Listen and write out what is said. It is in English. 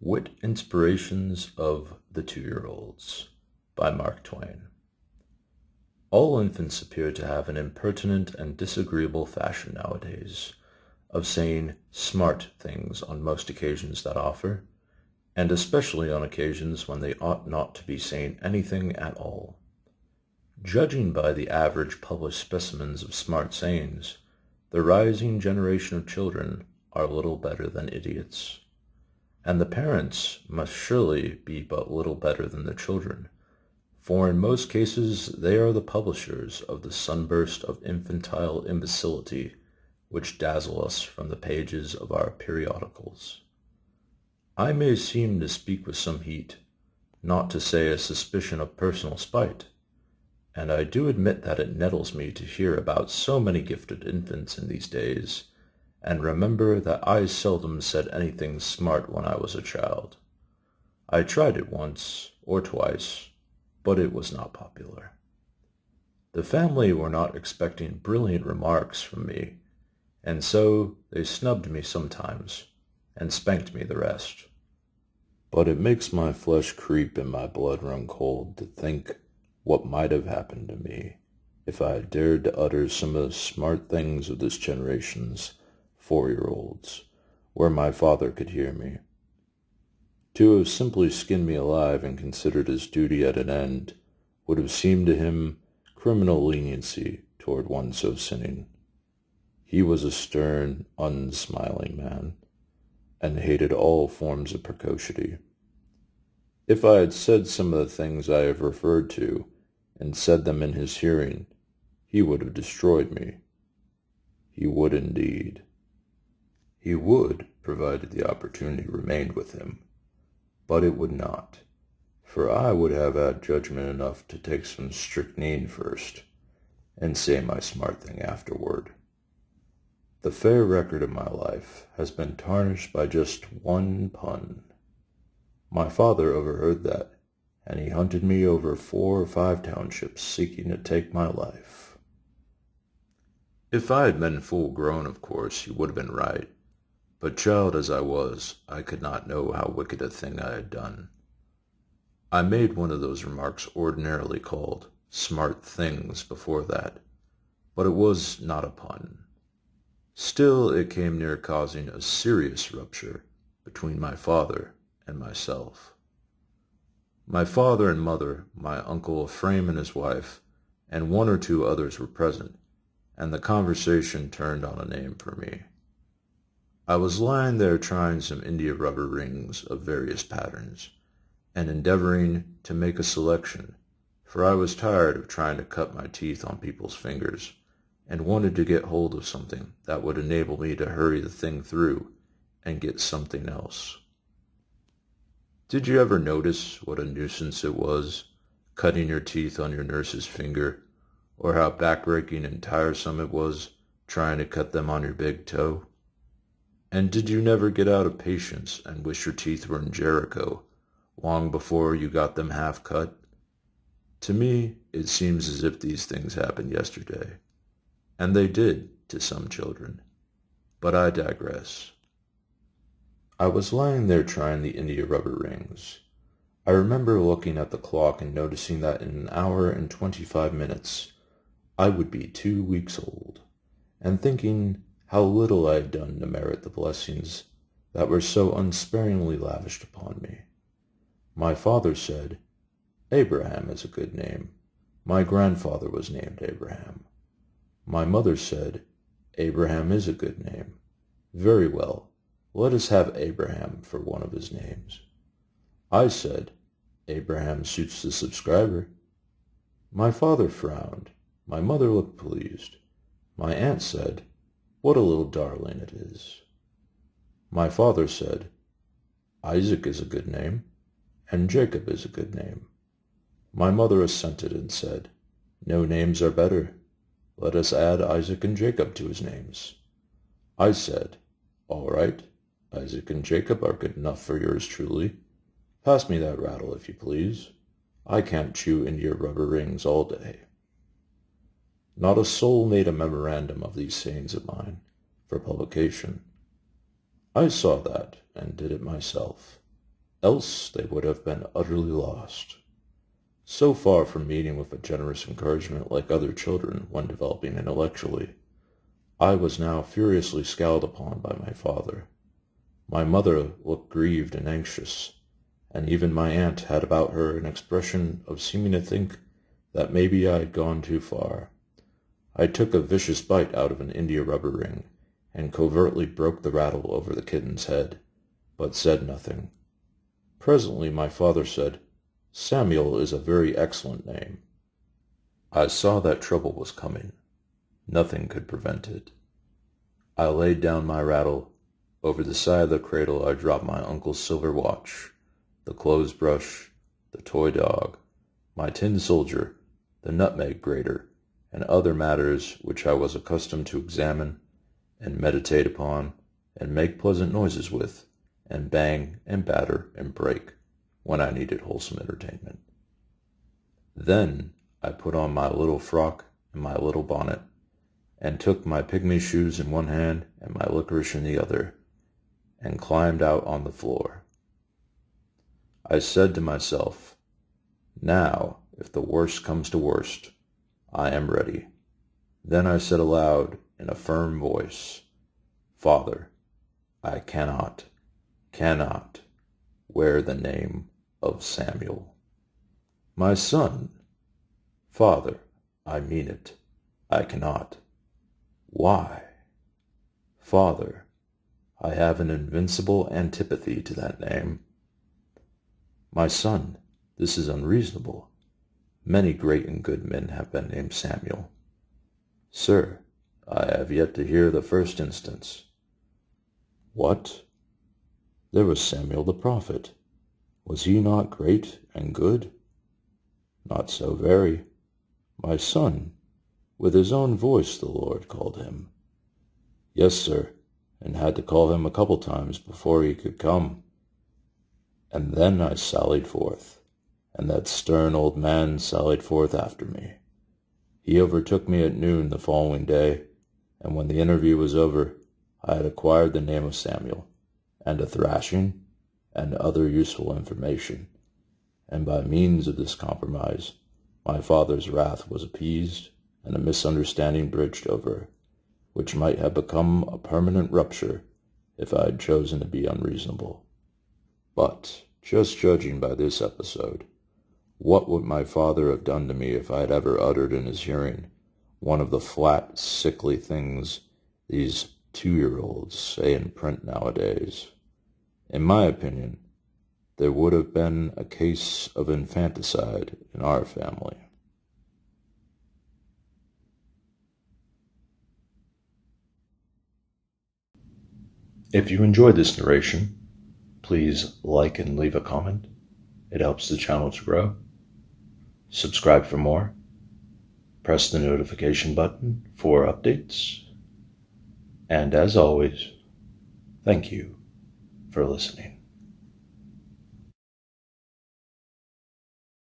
Wit Inspirations of the 2-Year-Olds by Mark Twain. All infants appear to have an impertinent and disagreeable fashion nowadays of saying smart things on most occasions that offer, and especially on occasions when they ought not to be saying anything at all. Judging by the average published specimens of smart sayings, the rising generation of children are little better than idiots. And the parents must surely be but little better than the children, for in most cases they are the publishers of the sunburst of infantile imbecility which dazzle us from the pages of our periodicals. I may seem to speak with some heat, not to say a suspicion of personal spite, and I do admit that it nettles me to hear about so many gifted infants in these days, and remember that I seldom said anything smart when I was a child. I tried it once or twice, but it was not popular. The family were not expecting brilliant remarks from me, and so they snubbed me sometimes and spanked me the rest. But it makes my flesh creep and my blood run cold to think what might have happened to me if I had dared to utter some of the smart things of this generation's 4-year-olds, where my father could hear me. To have simply skinned me alive and considered his duty at an end would have seemed to him criminal leniency toward one so sinning. He was a stern, unsmiling man, and hated all forms of precociety. If I had said some of the things I have referred to, and said them in his hearing, he would have destroyed me. He would indeed. He would, provided the opportunity remained with him, but it would not, for I would have had judgment enough to take some strychnine first, and say my smart thing afterward. The fair record of my life has been tarnished by just one pun. My father overheard that, and he hunted me over 4 or 5 townships seeking to take my life. If I had been full grown, of course, he would have been right. But child as I was, I could not know how wicked a thing I had done. I made one of those remarks ordinarily called smart things before that, but it was not a pun. Still, it came near causing a serious rupture between my father and myself. My father and mother, my uncle Ephraim and his wife, and 1 or 2 others were present, and the conversation turned on a name for me. I was lying there trying some India rubber rings of various patterns, and endeavoring to make a selection, for I was tired of trying to cut my teeth on people's fingers, and wanted to get hold of something that would enable me to hurry the thing through and get something else. Did you ever notice what a nuisance it was, cutting your teeth on your nurse's finger, or how backbreaking and tiresome it was trying to cut them on your big toe? And did you never get out of patience and wish your teeth were in Jericho long before you got them half cut? To me, it seems as if these things happened yesterday. And they did to some children. But I digress. I was lying there trying the India rubber rings. I remember looking at the clock and noticing that in an hour and 25 minutes I would be 2 weeks old, and thinking how little I had done to merit the blessings that were so unsparingly lavished upon me. My father said, "Abraham is a good name. My grandfather was named Abraham." My mother said, "Abraham is a good name. Very well, let us have Abraham for one of his names." I said, "Abraham suits the subscriber." My father frowned. My mother looked pleased. My aunt said, "What a little darling it is." My father said, "Isaac is a good name, and Jacob is a good name." My mother assented and said, "No names are better. Let us add Isaac and Jacob to his names." I said, "All right, Isaac and Jacob are good enough for yours truly. Pass me that rattle, if you please. I can't chew India rubber rings all day." Not a soul made a memorandum of these sayings of mine for publication. I saw that, and did it myself. else they would have been utterly lost. So far from meeting with a generous encouragement like other children when developing intellectually, I was now furiously scowled upon by my father. My mother looked grieved and anxious, and even my aunt had about her an expression of seeming to think that maybe I had gone too far. I took a vicious bite out of an India rubber ring, and covertly broke the rattle over the kitten's head, but said nothing. Presently my father said, "Samuel is a very excellent name." I saw that trouble was coming. Nothing could prevent it. I laid down my rattle. Over the side of the cradle I dropped my uncle's silver watch, the clothes brush, the toy dog, my tin soldier, the nutmeg grater, and other matters which I was accustomed to examine, and meditate upon, and make pleasant noises with, and bang, and batter, and break, when I needed wholesome entertainment. Then I put on my little frock and my little bonnet, and took my pygmy shoes in one hand and my licorice in the other, and climbed out on the floor. I said to myself, "Now, if the worst comes to worst, I am ready." Then I said aloud, in a firm voice, "Father, I cannot wear the name of Samuel." "My son." "Father, I mean it. I cannot." "Why?" "Father, I have an invincible antipathy to that name." "My son, this is unreasonable. Many great and good men have been named Samuel." "Sir, I have yet to hear the first instance." "What? There was Samuel the prophet. Was he not great and good?" "Not so very. My son, with his own voice the Lord called him." "Yes, sir, and had to call him a couple times before he could come. And then I sallied forth, and that stern old man sallied forth after me. He overtook me at noon the following day, and when the interview was over, I had acquired the name of Samuel, and a thrashing, and other useful information, and by means of this compromise, my father's wrath was appeased, and a misunderstanding bridged over, which might have become a permanent rupture if I had chosen to be unreasonable. But, just judging by this episode, what would my father have done to me if I had ever uttered in his hearing one of the flat, sickly things these 2-year-olds say in print nowadays? In my opinion, there would have been a case of infanticide in our family. If you enjoyed this narration, please like and leave a comment. It helps the channel to grow. Subscribe for more. Press the notification button for updates. And as always, thank you for listening.